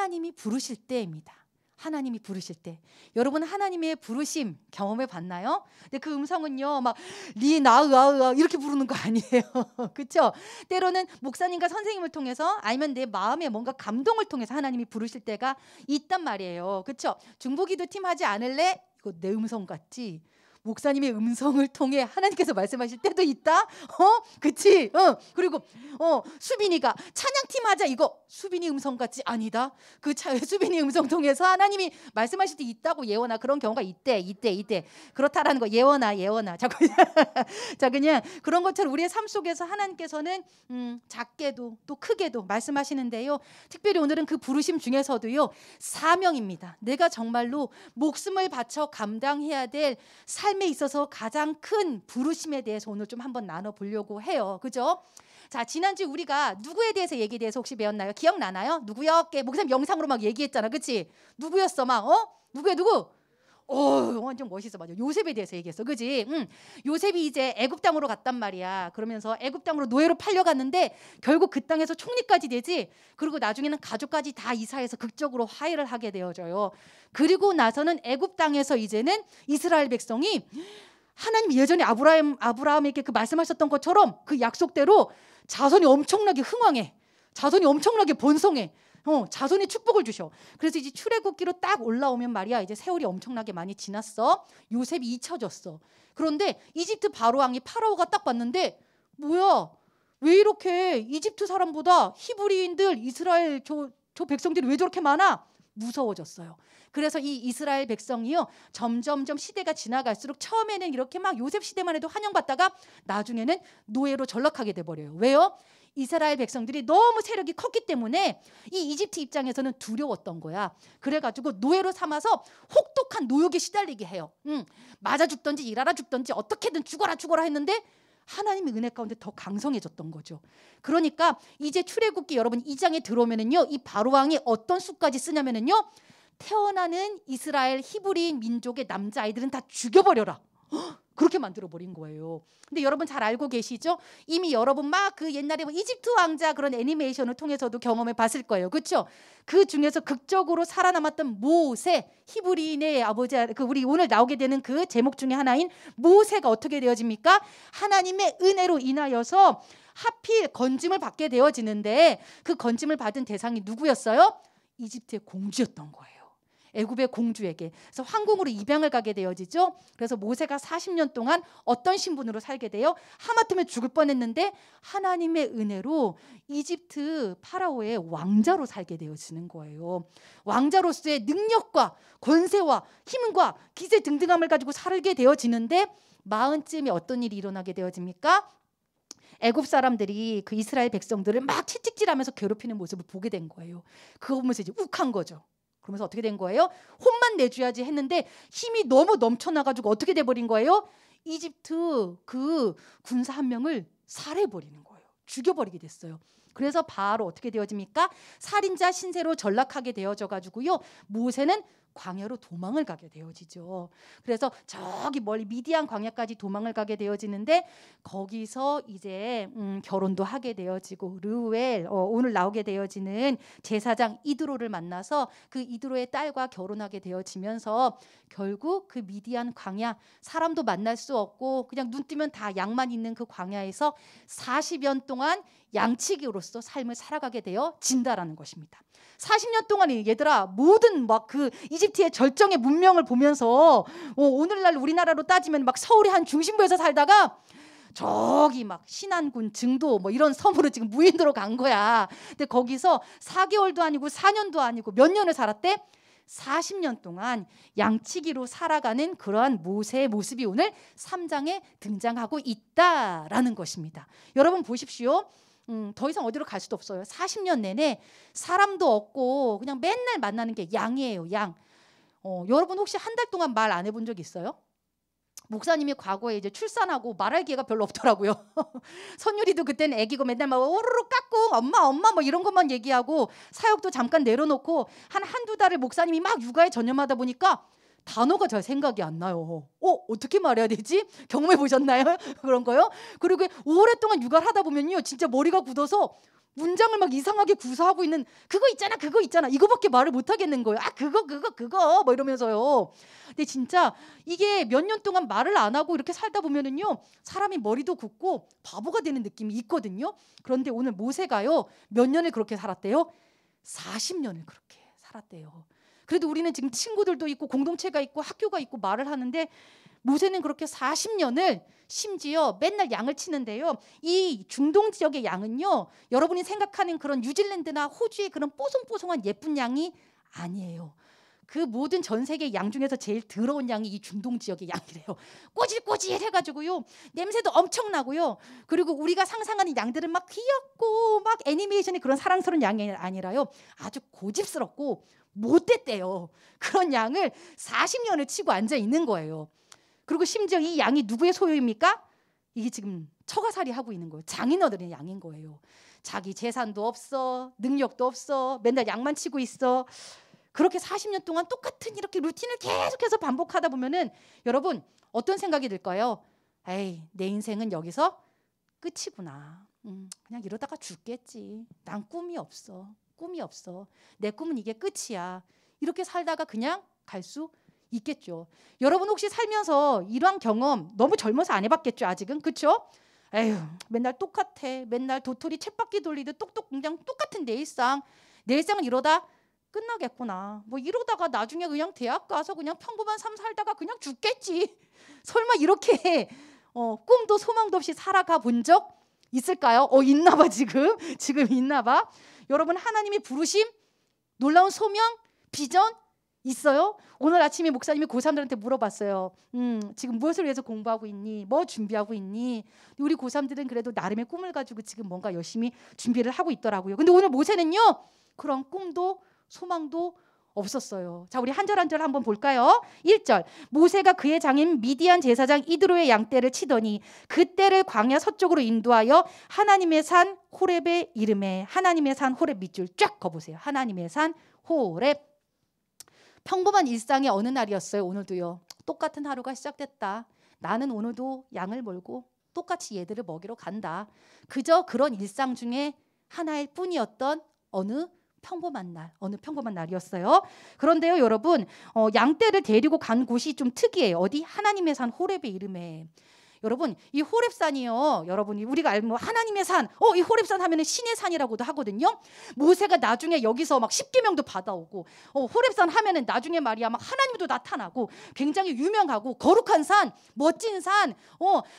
하나님이 부르실 때입니다. 하나님이 부르실 때. 여러분 하나님의 부르심 경험해 봤나요? 근데 그 음성은요 막 리나으아으아 이렇게 부르는 거 아니에요. 그렇죠? 때로는 목사님과 선생님을 통해서 아니면 내 마음에 뭔가 감동을 통해서 하나님이 부르실 때가 있단 말이에요. 그렇죠? 중보기도 팀 하지 않을래? 이거 내 음성 같지? 목사님의 음성을 통해 하나님께서 말씀하실 때도 있다. 그치? 그리고 수빈이가 찬양팀 하자 이거 수빈이 음성 같지? 아니다. 수빈이 음성 통해서 하나님이 말씀하실 때 있다고 예원아 그런 경우가 있대. 그렇다라는 거 예원아. 자꾸 자 그냥 그런 것처럼 우리의 삶 속에서 하나님께서는 작게도 또 크게도 말씀하시는데요. 특별히 오늘은 그 부르심 중에서도요 사명입니다. 내가 정말로 목숨을 바쳐 감당해야 될 삶에 있어서 가장 큰 부르심에 대해서 오늘 좀 한번 나눠보려고 해요. 그죠? 자, 지난주 우리가 누구에 대해서 얘기에 대해서 혹시 배웠나요? 기억나나요? 누구요? 목사님 영상으로 막 얘기했잖아. 그치? 누구였어? 막 누구야 누구? 완전 멋있어. 맞아. 요셉에 대해서 얘기했어. 그지? 요셉이 이제 애굽 땅으로 갔단 말이야. 그러면서 애굽 땅으로 노예로 팔려갔는데 결국 그 땅에서 총리까지 되지. 그리고 나중에는 가족까지 다 이사해서 극적으로 화해를 하게 되어져요. 그리고 나서는 애굽 땅에서 이제는 이스라엘 백성이 하나님 예전에 아브라함에게 그 말씀하셨던 것처럼 그 약속대로 자손이 엄청나게 흥왕해. 자손이 엄청나게 번성해. 자손이 축복을 주셔. 그래서 이제 출애굽기로 딱 올라오면 말이야. 이제 세월이 엄청나게 많이 지났어. 요셉이 잊혀졌어. 그런데 이집트 바로왕이 파라오가 딱 봤는데 뭐야? 왜 이렇게 이집트 사람보다 히브리인들 이스라엘 저 백성들이 왜 저렇게 많아? 무서워졌어요. 그래서 이 이스라엘 백성이요 점점점 시대가 지나갈수록 처음에는 이렇게 막 요셉 시대만 해도 환영받다가 나중에는 노예로 전락하게 돼버려요. 왜요? 이스라엘 백성들이 너무 세력이 컸기 때문에 이 이집트 입장에서는 두려웠던 거야. 그래가지고 노예로 삼아서 혹독한 노역에 시달리게 해요. 맞아 죽던지 일하라 죽던지 어떻게든 죽어라 했는데 하나님의 은혜 가운데 더 강성해졌던 거죠. 그러니까 이제 출애굽기 여러분 2장에 들어오면은요 이 바로왕이 어떤 수까지 쓰냐면은요 태어나는 이스라엘 히브리인 민족의 남자아이들은 다 죽여버려라. 그렇게 만들어버린 거예요. 근데 여러분 잘 알고 계시죠? 이미 여러분 막 그 옛날에 이집트 왕자 그런 애니메이션을 통해서도 경험해 봤을 거예요. 그렇죠? 그 중에서 극적으로 살아남았던 모세, 히브리인의 아버지, 우리 오늘 나오게 되는 그 제목 중에 하나인 모세가 어떻게 되어집니까? 하나님의 은혜로 인하여서 하필 건짐을 받게 되어지는데 그 건짐을 받은 대상이 누구였어요? 이집트의 공주였던 거예요. 애굽의 공주에게. 그래서 황궁으로 입양을 가게 되어지죠. 그래서 모세가 40년 동안 어떤 신분으로 살게 돼요? 하마터면 죽을 뻔했는데 하나님의 은혜로 이집트 파라오의 왕자로 살게 되어지는 거예요. 왕자로서의 능력과 권세와 힘과 기세 등등함을 가지고 살게 되어지는데 40쯤에 어떤 일이 일어나게 되어집니까? 애굽 사람들이 그 이스라엘 백성들을 막 채찍질하면서 괴롭히는 모습을 보게 된 거예요. 그거 보면서 이제 욱한 거죠. 그러면서 어떻게 된 거예요? 혼만 내줘야지 했는데 힘이 너무 넘쳐나가지고 어떻게 돼버린 거예요? 이집트 그 군사 한 명을 살해버리는 거예요. 죽여버리게 됐어요. 그래서 바로 어떻게 되어집니까? 살인자 신세로 전락하게 되어져가지고요. 모세는 광야로 도망을 가게 되어지죠. 그래서 저기 멀리 미디안 광야까지 도망을 가게 되어지는데 거기서 이제 결혼도 하게 되어지고 르우엘 오늘 나오게 되어지는 제사장 이드로를 만나서 그 이드로의 딸과 결혼하게 되어지면서 결국 그 미디안 광야 사람도 만날 수 없고 그냥 눈 뜨면 다 양만 있는 그 광야에서 40년 동안 양치기로서 삶을 살아가게 되어진다라는 것입니다. 40년 동안 얘들아 모든 막 그 이집트의 절정의 문명을 보면서 오늘날 우리나라로 따지면 막 서울의 한 중심부에서 살다가 저기 막 신안군 증도 뭐 이런 섬으로 지금 무인도로 간 거야. 근데 거기서 4개월도 아니고 4년도 아니고 몇 년을 살았대? 40년 동안 양치기로 살아가는 그러한 모세의 모습이 오늘 3장에 등장하고 있다라는 것입니다. 여러분 보십시오. 더 이상 어디로 갈 수도 없어요. 40년 내내 사람도 없고 그냥 맨날 만나는 게 양이에요. 양. 여러분 혹시 한 달 동안 말 안 해본 적 있어요? 목사님이 과거에 이제 출산하고 말할 기회가 별로 없더라고요. 선율이도 그때는 애기고 맨날 막 오르르 깎고 엄마 뭐 이런 것만 얘기하고 사역도 잠깐 내려놓고 한두 달을 목사님이 막 육아에 전념하다 보니까 단어가 잘 생각이 안 나요. 어떻게 말해야 되지? 경험해 보셨나요? 그런 거요? 그리고 오랫동안 육아를 하다 보면요. 진짜 머리가 굳어서 문장을 막 이상하게 구사하고 있는 그거 있잖아 이거밖에 말을 못 하겠는 거예요. 아 그거 뭐 이러면서요. 근데 진짜 이게 몇 년 동안 말을 안 하고 이렇게 살다 보면은요 사람이 머리도 굳고 바보가 되는 느낌이 있거든요. 그런데 오늘 모세가요 몇 년을 그렇게 살았대요? 40년을 그렇게 살았대요. 그래도 우리는 지금 친구들도 있고 공동체가 있고 학교가 있고 말을 하는데 모세는 그렇게 40년을 심지어 맨날 양을 치는데요. 이 중동 지역의 양은요. 여러분이 생각하는 그런 뉴질랜드나 호주의 그런 뽀송뽀송한 예쁜 양이 아니에요. 그 모든 전 세계 양 중에서 제일 더러운 양이 이 중동 지역의 양이래요. 꼬질꼬질해가지고요. 냄새도 엄청나고요. 그리고 우리가 상상하는 양들은 막 귀엽고 막 애니메이션의 그런 사랑스러운 양이 아니라요. 아주 고집스럽고 못됐대요. 그런 양을 40년을 치고 앉아 있는 거예요. 그리고 심지어 이 양이 누구의 소유입니까? 이게 지금 처가살이 하고 있는 거예요. 장인어른의 양인 거예요. 자기 재산도 없어, 능력도 없어, 맨날 양만 치고 있어. 그렇게 40년 동안 똑같은 이렇게 루틴을 계속해서 반복하다 보면은 여러분 어떤 생각이 들까요? 에이, 내 인생은 여기서 끝이구나. 그냥 이러다가 죽겠지. 난 꿈이 없어. 내 꿈은 이게 끝이야. 이렇게 살다가 그냥 갈 수 있겠죠. 여러분 혹시 살면서 이러한 경험 너무 젊어서 안 해봤겠죠 아직은. 그렇죠? 에휴 맨날 똑같아. 맨날 도토리 쳇바퀴 돌리듯 똑똑 그냥 똑같은 내 일상은 이러다 끝나겠구나. 뭐 이러다가 나중에 그냥 대학 가서 그냥 평범한 삶 살다가 그냥 죽겠지. 설마 이렇게 꿈도 소망도 없이 살아가 본 적 있을까요? 있나 봐 지금 있나 봐. 여러분 하나님이 부르심, 놀라운 소명, 비전 있어요? 오늘 아침에 목사님이 고3들한테 물어봤어요. 지금 무엇을 위해서 공부하고 있니? 뭐 준비하고 있니? 우리 고3들은 그래도 나름의 꿈을 가지고 지금 뭔가 열심히 준비를 하고 있더라고요. 근데 오늘 모세는요. 그런 꿈도 소망도 없었어요. 자, 우리 한 절 한 절 한번 볼까요? 1절. 모세가 그의 장인 미디안 제사장 이드로의 양떼를 치더니 그 떼를 광야 서쪽으로 인도하여 하나님의 산 호렙에 이름에 하나님의 산 호렙 밑줄 쫙 그어보세요. 하나님의 산 호렙. 평범한 일상의 어느 날이었어요. 오늘도요. 똑같은 하루가 시작됐다. 나는 오늘도 양을 몰고 똑같이 얘들을 먹이러 간다. 그저 그런 일상 중에 하나일 뿐이었던 어느 평범한 날이었어요. 그런데요, 여러분, 양떼를 데리고 간 곳이 좀 특이해요. 어디? 하나님의 산 호렙의 이름에. 여러분, 이 호렙산이요. 여러분이 우리가 알면 하나님의 산. 이 호렙산 하면은 신의 산이라고도 하거든요. 모세가 나중에 여기서 막 십계명도 받아오고, 호렙산 하면은 나중에 말이야 막 하나님도 나타나고, 굉장히 유명하고 거룩한 산, 멋진 산,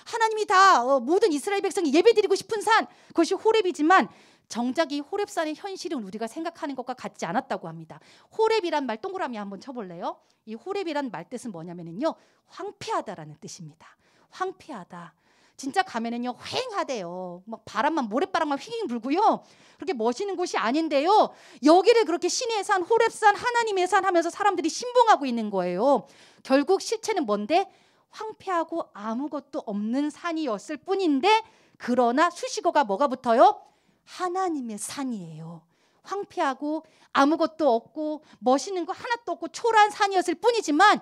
하나님이 다 모든 이스라엘 백성이 예배드리고 싶은 산. 그것이 호렙이지만. 정작 이 호렙산의 현실은 우리가 생각하는 것과 같지 않았다고 합니다. 호렙이란 말 동그라미 한번 쳐볼래요? 이 호렙이란 말 뜻은 뭐냐면요, 황폐하다라는 뜻입니다. 황폐하다. 진짜 가면은요 휑하대요. 막 바람만 모래바람만 휘잉 불고요. 그렇게 멋있는 곳이 아닌데요. 여기를 그렇게 신의 산, 호렙산, 하나님의 산 하면서 사람들이 신봉하고 있는 거예요. 결국 실체는 뭔데? 황폐하고 아무것도 없는 산이었을 뿐인데 그러나 수식어가 뭐가 붙어요? 하나님의 산이에요. 황폐하고 아무것도 없고 멋있는 거 하나도 없고 초라한 산이었을 뿐이지만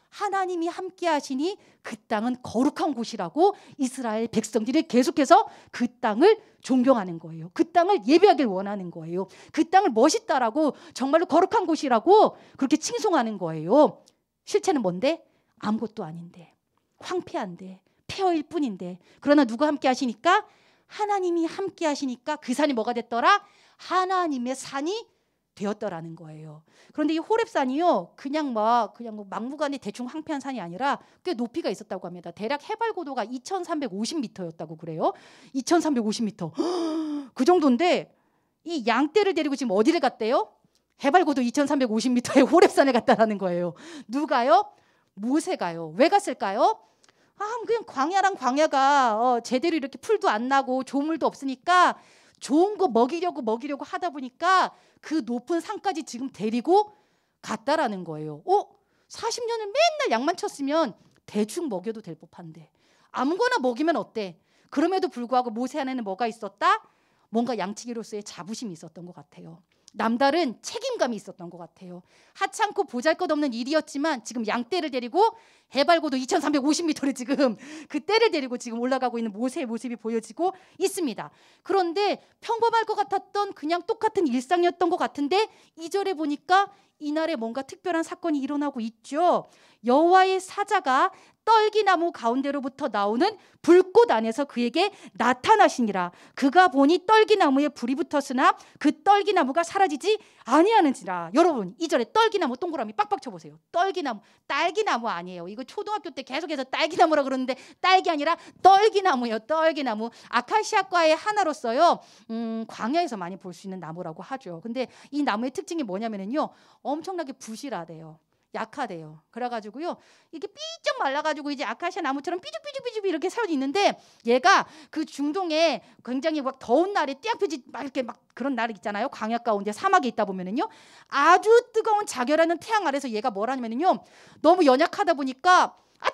하나님이 함께 하시니 그 땅은 거룩한 곳이라고 이스라엘 백성들이 계속해서 그 땅을 존경하는 거예요. 그 땅을 예배하길 원하는 거예요. 그 땅을 멋있다라고 정말로 거룩한 곳이라고 그렇게 칭송하는 거예요. 실체는 뭔데? 아무것도 아닌데 황폐한데 폐허일 뿐인데 그러나 누가 함께 하시니까? 하나님이 함께 하시니까 그 산이 뭐가 됐더라? 하나님의 산이 되었더라는 거예요. 그런데 이 호렙산이요, 그냥 막무가내 대충 황폐한 산이 아니라 꽤 높이가 있었다고 합니다. 대략 해발 고도가 2,350m였다고 그래요. 2,350m. 그 정도인데 이 양떼를 데리고 지금 어디를 갔대요? 해발 고도 2,350m의 호렙산에 갔다라는 거예요. 누가요? 모세가요. 왜 갔을까요? 그냥 광야가 제대로 이렇게 풀도 안 나고 조물도 없으니까 좋은 거 먹이려고 하다 보니까 그 높은 산까지 지금 데리고 갔다라는 거예요. 40년을 맨날 양만 쳤으면 대충 먹여도 될 법한데 아무거나 먹이면 어때? 그럼에도 불구하고 모세 안에는 뭐가 있었다? 뭔가 양치기로서의 자부심이 있었던 것 같아요. 남다른 책임감이 있었던 것 같아요. 하찮고 보잘것없는 일이었지만 지금 양떼를 데리고 해발고도 2350m를 지금 그 떼를 데리고 지금 올라가고 있는 모세의 모습이 보여지고 있습니다. 그런데 평범할 것 같았던 그냥 똑같은 일상이었던 것 같은데 2절에 보니까 이날에 뭔가 특별한 사건이 일어나고 있죠. 여호와의 사자가 떨기나무 가운데로부터 나오는 불꽃 안에서 그에게 나타나시니라. 그가 보니 떨기나무에 불이 붙었으나 그 떨기나무가 사라지지 아니하는지라. 여러분 2절에 떨기나무 동그라미 빡빡 쳐보세요. 떨기나무, 딸기나무 아니에요. 이거 초등학교 때 계속해서 딸기나무라 그러는데 딸기 아니라 떨기나무예요. 떨기나무. 아카시아과의 하나로서요. 광야에서 많이 볼 수 있는 나무라고 하죠. 근데 이 나무의 특징이 뭐냐면요, 엄청나게 부실하대요. 약하대요. 그래가지고요, 이게 삐쩍 말라가지고 이제 아카시아 나무처럼 삐죽삐죽삐죽 이렇게 세워져 있는데, 얘가 그 중동에 굉장히 막 더운 날에 띠약펴지 막 이렇게 막 그런 날 있잖아요. 광야 가운데 사막에 있다 보면은요, 아주 뜨거운 자결하는 태양 아래서 얘가 뭘 하냐면요, 너무 연약하다 보니까 아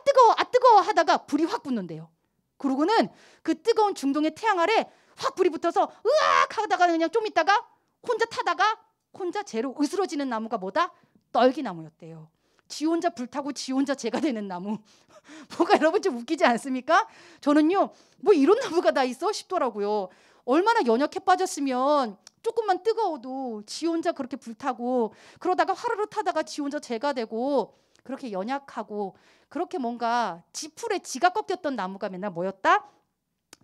뜨거워 하다가 불이 확 붙는데요. 그러고는 그 뜨거운 중동의 태양 아래 확 불이 붙어서 으악 하다가 그냥 좀 있다가 혼자 타다가 혼자 재로 으스러지는 나무가 뭐다? 떨기나무였대요. 지 혼자 불타고 지 혼자 재가 되는 나무. 뭐가 여러분 좀 웃기지 않습니까? 저는요, 뭐 이런 나무가 다 있어 싶더라고요. 얼마나 연약해 빠졌으면 조금만 뜨거워도 지 혼자 그렇게 불타고, 그러다가 화르르 타다가 지 혼자 재가 되고, 그렇게 연약하고 그렇게 뭔가 지풀에 지가 꺾였던 나무가 맨날 뭐였다?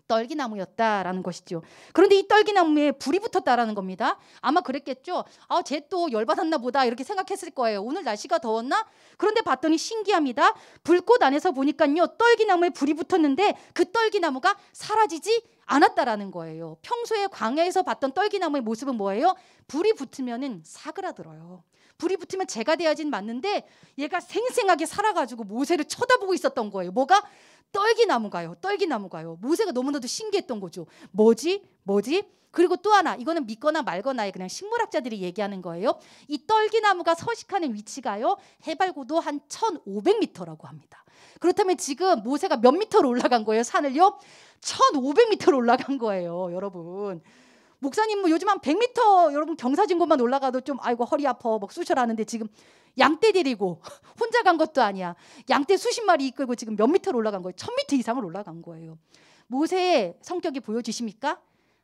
떨기나무였다라는 것이죠. 그런데 이 떨기나무에 불이 붙었다라는 겁니다. 아마 그랬겠죠. 아, 쟤 또 열받았나 보다 이렇게 생각했을 거예요. 오늘 날씨가 더웠나? 그런데 봤더니 신기합니다. 불꽃 안에서 보니까요, 떨기나무에 불이 붙었는데 그 떨기나무가 사라지지 않았다라는 거예요. 평소에 광야에서 봤던 떨기나무의 모습은 뭐예요? 불이 붙으면은 사그라들어요. 불이 붙으면 재가 돼야진 맞는데 얘가 생생하게 살아가지고 모세를 쳐다보고 있었던 거예요. 뭐가? 떨기나무가요. 떨기나무가요. 모세가 너무나도 신기했던 거죠. 뭐지? 그리고 또 하나, 이거는 믿거나 말거나의 그냥 식물학자들이 얘기하는 거예요. 이 떨기나무가 서식하는 위치가요, 해발고도 한 1500m라고 합니다. 그렇다면 지금 모세가 몇 미터로 올라간 거예요? 산을요? 1500m로 올라간 거예요, 여러분. 목사님 뭐 요즘 한 100m 여러분 경사진곳만 올라가도 좀 아이고 허리 아파 막 쑤셔라는데, 지금 양떼 데리고 혼자 간 것도 아니야. 양떼 수십 마리 이끌고 지금 몇 미터로 올라간 거예요? 1000m 이상을 올라간 거예요. 모세의 성격이 보여지십니까?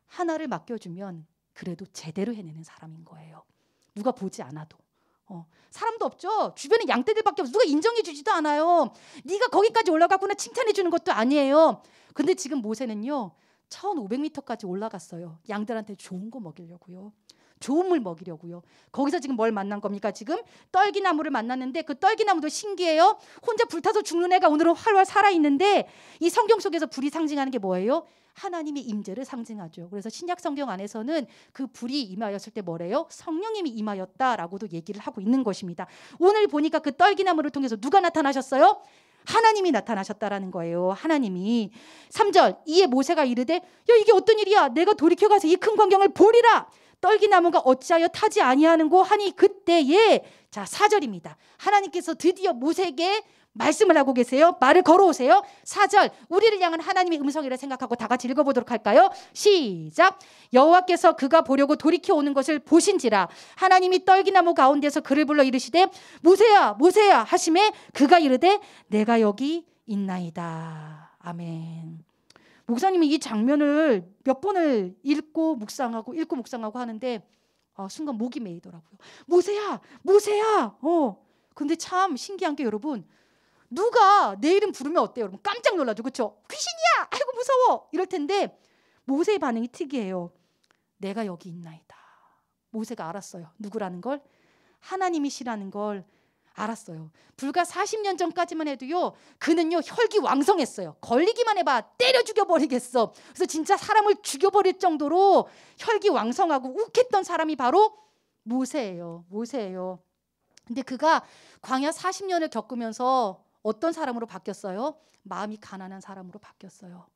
하나를 맡겨주면 그래도 제대로 해내는 사람인 거예요. 누가 보지 않아도. 사람도 없죠. 주변에 양떼들밖에 없어. 누가 인정해 주지도 않아요. 네가 거기까지 올라갔구나 칭찬해 주는 것도 아니에요. 근데 지금 모세는요, 1500m까지 올라갔어요. 양들한테 좋은 거 먹이려고요. 좋은 물 먹이려고요. 거기서 지금 뭘 만난 겁니까? 지금 떨기나무를 만났는데, 그 떨기나무도 신기해요. 혼자 불타서 죽는 애가 오늘은 활활 살아있는데, 이 성경 속에서 불이 상징하는 게 뭐예요? 하나님의 임재를 상징하죠. 그래서 신약 성경 안에서는 그 불이 임하였을 때 뭐래요? 성령님이 임하였다라고도 얘기를 하고 있는 것입니다. 오늘 보니까 그 떨기나무를 통해서 누가 나타나셨어요? 하나님이 나타나셨다라는 거예요. 하나님이. 3절, 이에 모세가 이르되, 야, 이게 어떤 일이야? 내가 돌이켜가서 이 큰 광경을 보리라. 떨기나무가 어찌하여 타지 아니하는고 하니 그때에, 자 4절입니다. 하나님께서 드디어 모세에게 말씀을 하고 계세요. 말을 걸어오세요. 4절, 우리를 향한 하나님의 음성이라 생각하고 다 같이 읽어보도록 할까요? 시작. 여호와께서 그가 보려고 돌이켜 오는 것을 보신지라. 하나님이 떨기나무 가운데서 그를 불러 이르시되, 모세야 모세야 하시매 그가 이르되, 내가 여기 있나이다. 아멘. 목사님이 이 장면을 몇 번을 읽고 묵상하고 하는데 순간 목이 메이더라고요. 모세야 모세야. 근데 참 신기한 게, 여러분, 누가 내 이름 부르면 어때요? 여러분 깜짝 놀라죠. 그렇죠? 귀신이야! 아이고 무서워! 이럴 텐데 모세의 반응이 특이해요. 내가 여기 있나이다. 모세가 알았어요. 누구라는 걸? 하나님이시라는 걸 알았어요. 불과 40년 전까지만 해도요, 그는요 혈기왕성했어요. 걸리기만 해봐 때려 죽여버리겠어. 그래서 진짜 사람을 죽여버릴 정도로 혈기왕성하고 욱했던 사람이 바로 모세예요. 근데 그가 광야 40년을 겪으면서 어떤 사람으로 바뀌었어요? 마음이 가난한 사람으로 바뀌었어요.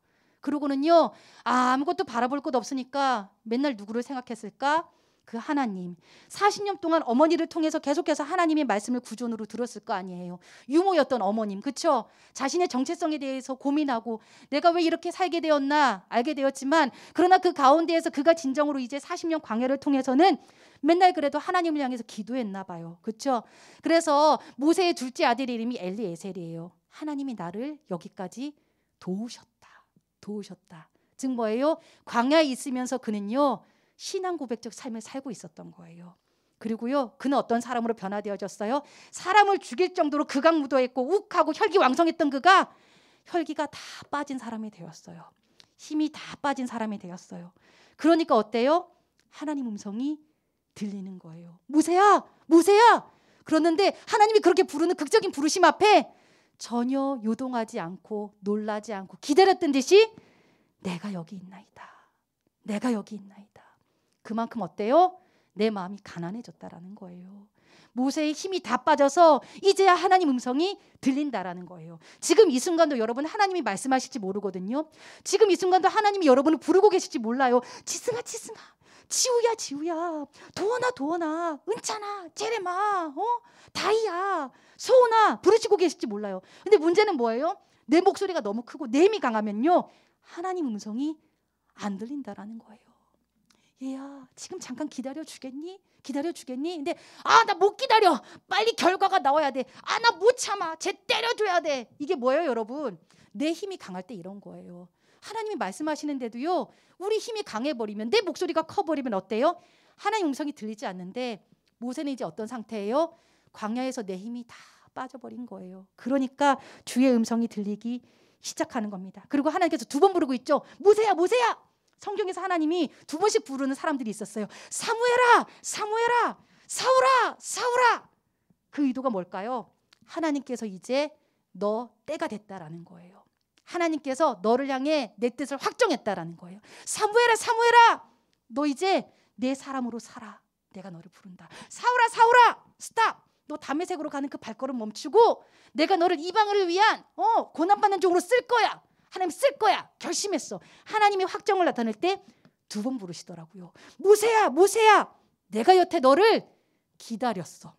그러고는요, 아무것도 바라볼 것 없으니까 맨날 누구를 생각했을까? 그 하나님, 40년 동안 어머니를 통해서 계속해서 하나님의 말씀을 구존으로 들었을 거 아니에요. 유모였던 어머님, 그렇죠? 자신의 정체성에 대해서 고민하고 내가 왜 이렇게 살게 되었나 알게 되었지만, 그러나 그 가운데에서 그가 진정으로 이제 40년 광야를 통해서는 맨날 그래도 하나님을 향해서 기도했나 봐요. 그렇죠? 그래서 모세의 둘째 아들의 이름이 엘리에셀이에요. 하나님이 나를 여기까지 도우셨다. 즉 뭐예요? 광야에 있으면서 그는요, 신앙 고백적 삶을 살고 있었던 거예요. 그리고요, 그는 어떤 사람으로 변화되어졌어요? 사람을 죽일 정도로 극악무도했고 욱하고 혈기왕성했던 그가 혈기가 다 빠진 사람이 되었어요. 힘이 다 빠진 사람이 되었어요. 그러니까 어때요? 하나님 음성이 들리는 거예요. 모세야, 모세야. 그러는데 하나님이 그렇게 부르는 극적인 부르심 앞에 전혀 요동하지 않고 놀라지 않고 기다렸던 듯이 내가 여기 있나이다. 내가 여기 있나이다. 그만큼 어때요? 내 마음이 가난해졌다라는 거예요. 모세의 힘이 다 빠져서 이제야 하나님 음성이 들린다라는 거예요. 지금 이 순간도 여러분 하나님이 말씀하실지 모르거든요. 지금 이 순간도 하나님이 여러분을 부르고 계실지 몰라요. 지승아 지승아, 지우야 지우야, 도원아 도원아, 은찬아 제레마, 다이야 소은아 부르시고 계실지 몰라요. 근데 문제는 뭐예요? 내 목소리가 너무 크고 내 힘이 강하면요, 하나님 음성이 안 들린다라는 거예요. 얘야 지금 잠깐 기다려 주겠니? 기다려 주겠니? 근데 나 못 기다려. 빨리 결과가 나와야 돼. 나 못 참아. 쟤 때려줘야 돼. 이게 뭐예요 여러분? 내 힘이 강할 때 이런 거예요. 하나님이 말씀하시는데도요, 우리 힘이 강해버리면, 내 목소리가 커버리면 어때요? 하나님 음성이 들리지 않는데 모세는 이제 어떤 상태예요? 광야에서 내 힘이 다 빠져버린 거예요. 그러니까 주의 음성이 들리기 시작하는 겁니다. 그리고 하나님께서 2번 부르고 있죠. 모세야 모세야. 성경에서 하나님이 2번씩 부르는 사람들이 있었어요. 사무엘아 사무엘아, 사울아 사울아. 그 의도가 뭘까요? 하나님께서 이제 너 때가 됐다라는 거예요. 하나님께서 너를 향해 내 뜻을 확정했다라는 거예요. 사무엘아 사무엘아, 너 이제 내 사람으로 살아. 내가 너를 부른다. 사울아 사울아, 스탑. 너 다메섹으로 가는 그 발걸음 멈추고 내가 너를 이방을 위한 고난받는 종으로 쓸 거야. 하나님 쓸 거야. 결심했어. 하나님이 확정을 나타낼 때 2번 부르시더라고요. 모세야 모세야, 내가 여태 너를 기다렸어.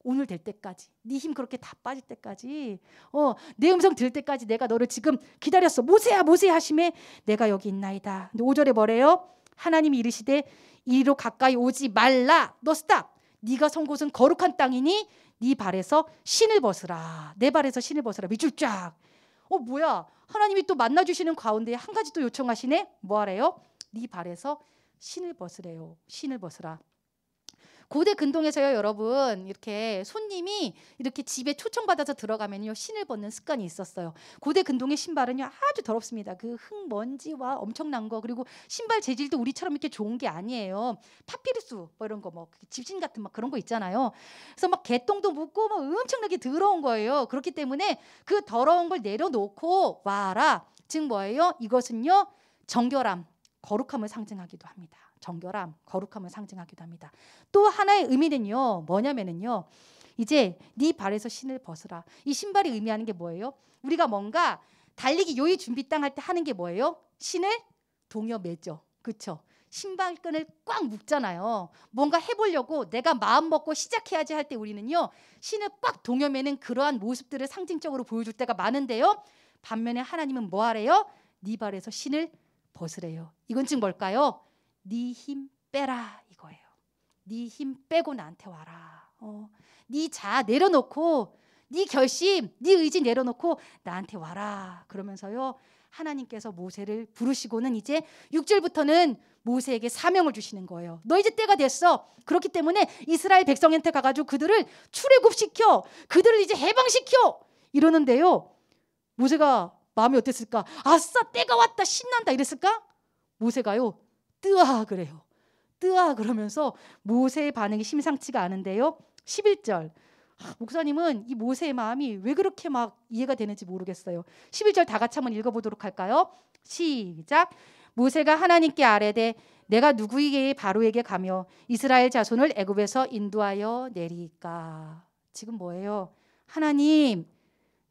오늘 될 때까지, 네 힘 그렇게 다 빠질 때까지, 내 음성 들을 때까지 내가 너를 지금 기다렸어. 모세야 모세야 하심에 내가 여기 있나이다. 근데 5절에 뭐래요? 하나님이 이르시되 이리로 가까이 오지 말라. 너 스탑. 네가 선 곳은 거룩한 땅이니 네 발에서 신을 벗으라. 내 발에서 신을 벗으라. 밑줄 쫙. 뭐야? 하나님이 또 만나주시는 가운데 한 가지 또 요청하시네. 뭐 하래요? 네 발에서 신을 벗으래요. 신을 벗으라. 고대 근동에서요 여러분, 이렇게 손님이 이렇게 집에 초청받아서 들어가면요 신을 벗는 습관이 있었어요. 고대 근동의 신발은요 아주 더럽습니다. 그 흙먼지와 엄청난 거, 그리고 신발 재질도 우리처럼 이렇게 좋은 게 아니에요. 파피루스 뭐 이런 거, 뭐 집신 같은 막 그런 거 있잖아요. 그래서 막 개똥도 묻고 막 엄청나게 더러운 거예요. 그렇기 때문에 그 더러운 걸 내려놓고 와라. 즉 뭐예요? 이것은요 정결함, 거룩함을 상징하기도 합니다. 정결함, 거룩함을 상징하기도 합니다. 또 하나의 의미는요 뭐냐면은요, 이제 네 발에서 신을 벗으라. 이 신발이 의미하는 게 뭐예요? 우리가 뭔가 달리기 요의 준비 땅 할 때 하는 게 뭐예요? 신을 동여 매죠. 그렇죠? 신발끈을 꽉 묶잖아요. 뭔가 해보려고 내가 마음 먹고 시작해야지 할 때 우리는요 신을 꽉 동여 매는 그러한 모습들을 상징적으로 보여줄 때가 많은데요, 반면에 하나님은 뭐 하래요? 네 발에서 신을 벗으래요. 이건 즉 뭘까요? 네 힘 빼라 이거예요. 네 힘 빼고 나한테 와라. 네 자 내려놓고, 네 결심, 네 의지 내려놓고 나한테 와라. 그러면서요 하나님께서 모세를 부르시고는 이제 6절부터는 모세에게 사명을 주시는 거예요. 너 이제 때가 됐어. 그렇기 때문에 이스라엘 백성한테 가가지고 그들을 출애굽시켜, 그들을 이제 해방시켜 이러는데요, 모세가 마음이 어땠을까? 아싸 때가 왔다, 신난다 이랬을까? 모세가요 뜨아 그래요. 뜨아 그러면서 모세의 반응이 심상치가 않은데요, 11절. 목사님은 이 모세의 마음이 왜 그렇게 막 이해가 되는지 모르겠어요. 11절 다 같이 한번 읽어보도록 할까요? 시작. 모세가 하나님께 아뢰되 내가 누구에게 바로에게 가며 이스라엘 자손을 애굽에서 인도하여 내리까. 지금 뭐예요? 하나님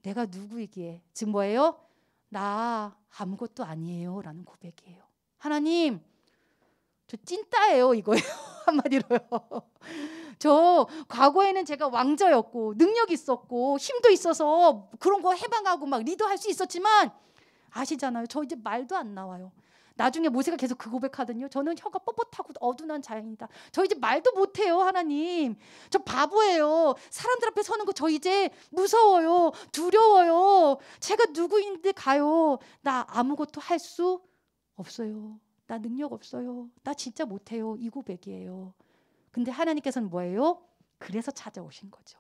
내가 누구이기에, 즉 뭐예요? 나 아무것도 아니에요 라는 고백이에요. 하나님 저 찐따예요 이거예요. 한마디로요. 저 과거에는 제가 왕자였고 능력 있었고 힘도 있어서 그런 거 해방하고 막 리더할 수 있었지만 아시잖아요. 저 이제 말도 안 나와요. 나중에 모세가 계속 그 고백하거든요. 저는 혀가 뻣뻣하고 어둔한 자입니다. 저 이제 말도 못해요. 하나님. 저 바보예요. 사람들 앞에 서는 거 저 이제 무서워요. 두려워요. 제가 누구인데 가요. 나 아무것도 할 수 없어요. 나 능력 없어요. 나 진짜 못해요. 이 고백이에요. 근데 하나님께서는 뭐예요? 그래서 찾아오신 거죠.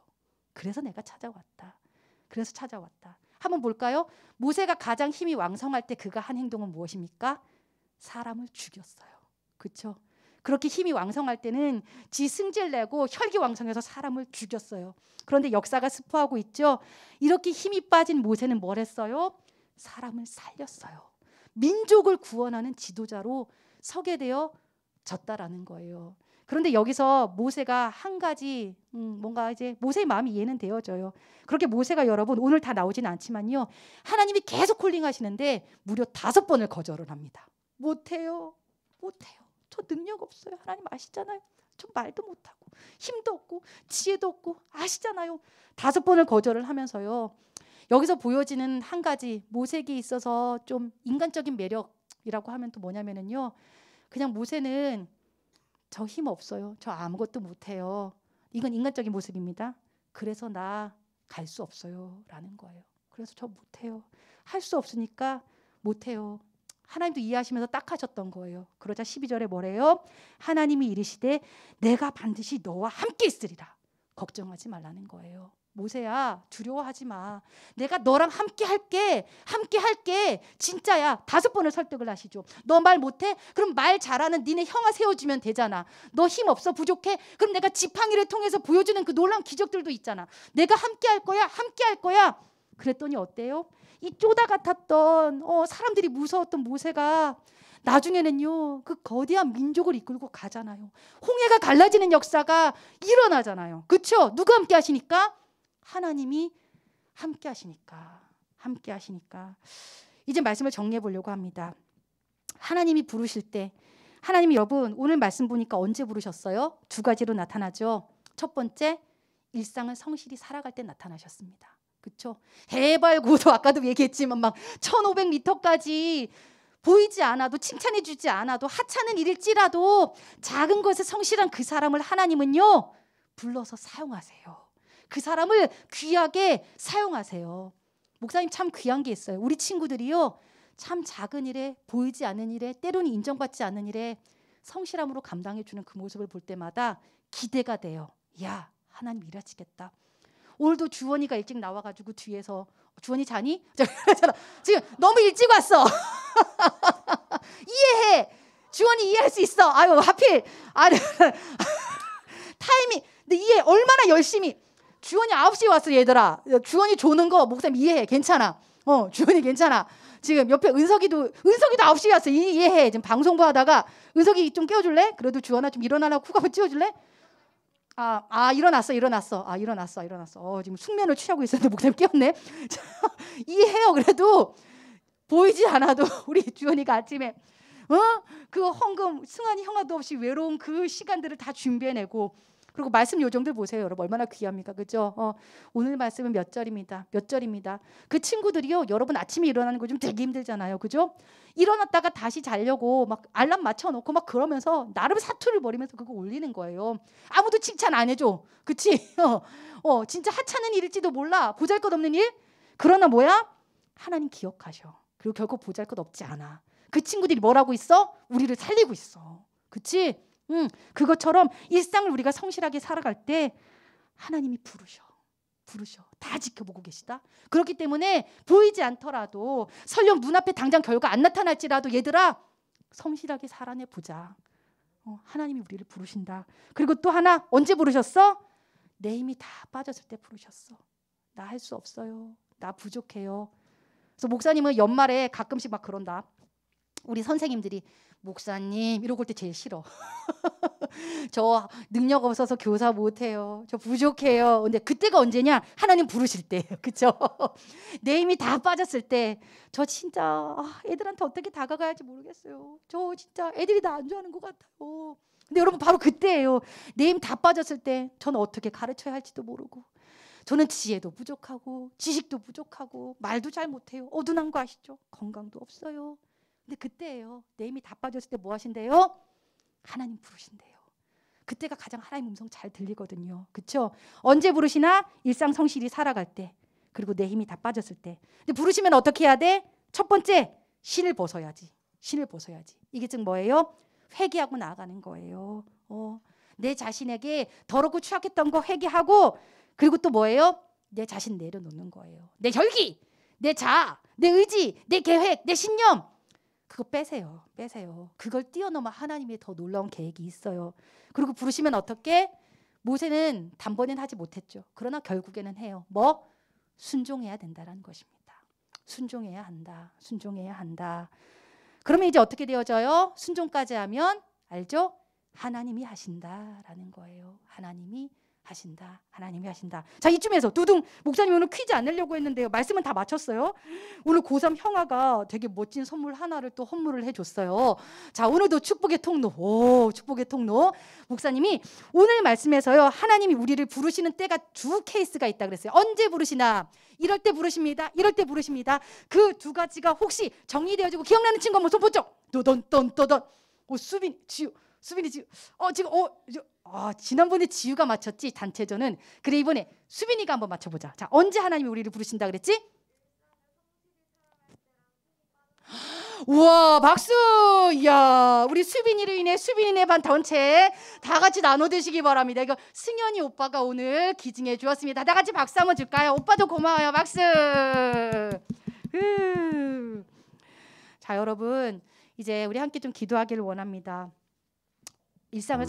그래서 내가 찾아왔다. 그래서 찾아왔다. 한번 볼까요? 모세가 가장 힘이 왕성할 때 그가 한 행동은 무엇입니까? 사람을 죽였어요. 그렇죠? 그렇게 힘이 왕성할 때는 지 승질 내고 혈기왕성해서 사람을 죽였어요. 그런데 역사가 스포하고 있죠. 이렇게 힘이 빠진 모세는 뭘 했어요? 사람을 살렸어요. 민족을 구원하는 지도자로 서게 되어졌다라는 거예요. 그런데 여기서 모세가 한 가지 뭔가 이제 모세의 마음이 이해는 되어져요. 그렇게 모세가 여러분 오늘 다 나오진 않지만요. 하나님이 계속 콜링하시는데 무려 5번을 거절을 합니다. 못해요. 못해요. 저 능력 없어요. 하나님 아시잖아요. 저 말도 못하고 힘도 없고 지혜도 없고 아시잖아요. 5번을 거절을 하면서요. 여기서 보여지는 한 가지 모세에게 있어서 좀 인간적인 매력이라고 하면 또 뭐냐면요. 그냥 모세는 저 힘 없어요. 저 아무것도 못해요. 이건 인간적인 모습입니다. 그래서 나 갈 수 없어요. 라는 거예요. 그래서 저 못해요. 할 수 없으니까 못해요. 하나님도 이해하시면서 딱 하셨던 거예요. 그러자 12절에 뭐래요? 하나님이 이르시되 내가 반드시 너와 함께 있으리라. 걱정하지 말라는 거예요. 모세야 두려워하지 마. 내가 너랑 함께 할게. 함께 할게. 진짜야. 5번을 설득을 하시죠. 너 말 못해? 그럼 말 잘하는 니네 형아 세워주면 되잖아. 너 힘 없어? 부족해? 그럼 내가 지팡이를 통해서 보여주는 그 놀라운 기적들도 있잖아. 내가 함께 할 거야. 함께 할 거야. 그랬더니 어때요? 이 쪼다 같았던 사람들이 무서웠던 모세가 나중에는요 그 거대한 민족을 이끌고 가잖아요. 홍해가 갈라지는 역사가 일어나잖아요. 그렇죠? 누가 함께 하시니까? 하나님이 함께 하시니까. 함께 하시니까. 이제 말씀을 정리해 보려고 합니다. 하나님이 부르실 때 하나님이 여러분 오늘 말씀 보니까 언제 부르셨어요? 2가지로 나타나죠. 첫 번째 일상을 성실히 살아갈 때 나타나셨습니다. 그렇죠? 해발고도 아까도 얘기했지만 막 1500m까지 보이지 않아도 칭찬해 주지 않아도 하찮은 일일지라도 작은 것에 성실한 그 사람을 하나님은요 불러서 사용하세요. 그 사람을 귀하게 사용하세요. 목사님 참 귀한 게 있어요. 우리 친구들이요 참 작은 일에 보이지 않는 일에 때로는 인정받지 않는 일에 성실함으로 감당해 주는 그 모습을 볼 때마다 기대가 돼요. 야 하나님 일하시겠다. 오늘도 주원이가 일찍 나와가지고 뒤에서 주원이 자니? 지금 너무 일찍 왔어. 이해해. 주원이 이해할 수 있어. 아유 하필 타이밍. 근데 이해 얼마나 열심히. 주원이 9시에 왔어 얘들아. 주원이 조는 거 목사님 이해해. 괜찮아. 주원이 괜찮아. 지금 옆에 은석이도 9시에 왔어. 이해해. 지금 방송부 하다가 은석이 좀 깨워줄래? 그래도 주원아 좀 일어나라고 쿡 한번 찌워줄래? 일어났어. 지금 숙면을 취하고 있었는데 목사님 깨웠네. 이해해요. 그래도 보이지 않아도 우리 주원이가 아침에 그 헌금 승환이 형아도 없이 외로운 그 시간들을 다 준비해내고 그리고 말씀 요정들 보세요. 여러분 얼마나 귀합니까? 그죠? 오늘 말씀은 몇 절입니다. 그 친구들이요. 여러분 아침에 일어나는 거 좀 되게 힘들잖아요. 그죠? 일어났다가 다시 자려고 막 알람 맞춰놓고 막 그러면서 나름 사투를 벌이면서 그거 올리는 거예요. 아무도 칭찬 안 해줘. 그치? 진짜 하찮은 일일지도 몰라. 보잘것없는 일? 그러나 뭐야? 하나님 기억하셔. 그리고 결국 보잘것없지 않아. 그 친구들이 뭐라고 있어? 우리를 살리고 있어. 그치? 그것처럼 일상을 우리가 성실하게 살아갈 때 하나님이 부르셔. 다 지켜보고 계시다. 그렇기 때문에 보이지 않더라도 설령 눈앞에 당장 결과 안 나타날지라도 얘들아 성실하게 살아내보자. 하나님이 우리를 부르신다. 그리고 또 하나 언제 부르셨어? 내 힘이 다 빠졌을 때 부르셨어. 나 할 수 없어요. 나 부족해요. 그래서 목사님은 연말에 가끔씩 막 그런다. 우리 선생님들이 목사님 이러고 올 때 제일 싫어. 저 능력 없어서 교사 못해요. 저 부족해요. 근데 그때가 언제냐? 하나님 부르실 때예요. 그렇죠? 내 힘이 다 빠졌을 때 저 진짜 애들한테 어떻게 다가가야 할지 모르겠어요. 저 진짜 애들이 나 안 좋아하는 것 같아요. 근데 여러분 바로 그때예요. 내 힘 다 빠졌을 때 저는 어떻게 가르쳐야 할지도 모르고 저는 지혜도 부족하고 지식도 부족하고 말도 잘 못해요. 어둔한 거 아시죠? 건강도 없어요. 근데 그때예요. 내 힘이 다 빠졌을 때 뭐 하신대요? 하나님 부르신대요. 그때가 가장 하나님 음성 잘 들리거든요. 그렇죠? 언제 부르시나? 일상 성실히 살아갈 때. 그리고 내 힘이 다 빠졌을 때. 근데 부르시면 어떻게 해야 돼? 첫 번째, 신을 벗어야지. 신을 벗어야지. 이게 즉 뭐예요? 회개하고 나아가는 거예요. 내 자신에게 더럽고 추악했던 거 회개하고 그리고 또 뭐예요? 내 자신 내려놓는 거예요. 내 혈기, 내 자아, 내 의지, 내 계획, 내 신념 그거 빼세요. 빼세요. 그걸 뛰어넘어 하나님의 더 놀라운 계획이 있어요. 그리고 부르시면 어떻게? 모세는 단번엔 하지 못했죠. 그러나 결국에는 해요. 뭐? 순종해야 된다라는 것입니다. 순종해야 한다. 순종해야 한다. 그러면 이제 어떻게 되어져요? 순종까지 하면 알죠? 하나님이 하신다라는 거예요. 하나님이 하신다. 하나님이 하신다. 자, 이쯤에서 두둥 목사님 오늘 퀴즈 안 내려고 했는데요. 말씀은 다 마쳤어요. 오늘 고3 형아가 되게 멋진 선물 하나를 또 헌물을 해줬어요. 자, 오늘도 축복의 통로. 축복의 통로. 목사님이 오늘 말씀에서요. 하나님이 우리를 부르시는 때가 두 케이스가 있다 그랬어요. 언제 부르시나? 이럴 때 부르십니다. 이럴 때 부르십니다. 그 두 가지가 혹시 정리되어지고 기억나는 친구 한번 손 보죠. 또던. 수빈이 지금 지난번에 지유가 맞췄지 단체전은. 그래 이번에 수빈이가 한번 맞춰보자. 자, 언제 하나님이 우리를 부르신다 그랬지? 우와 박수. 이야 우리 수빈이로 인해 수빈이네 반 전체 다 같이 나눠 드시기 바랍니다. 이거 승현이 오빠가 오늘 기증해 주었습니다. 다 같이 박수 한번 줄까요? 오빠도 고마워요. 박수. 자 여러분 이제 우리 함께 좀 기도하기를 원합니다. 일상을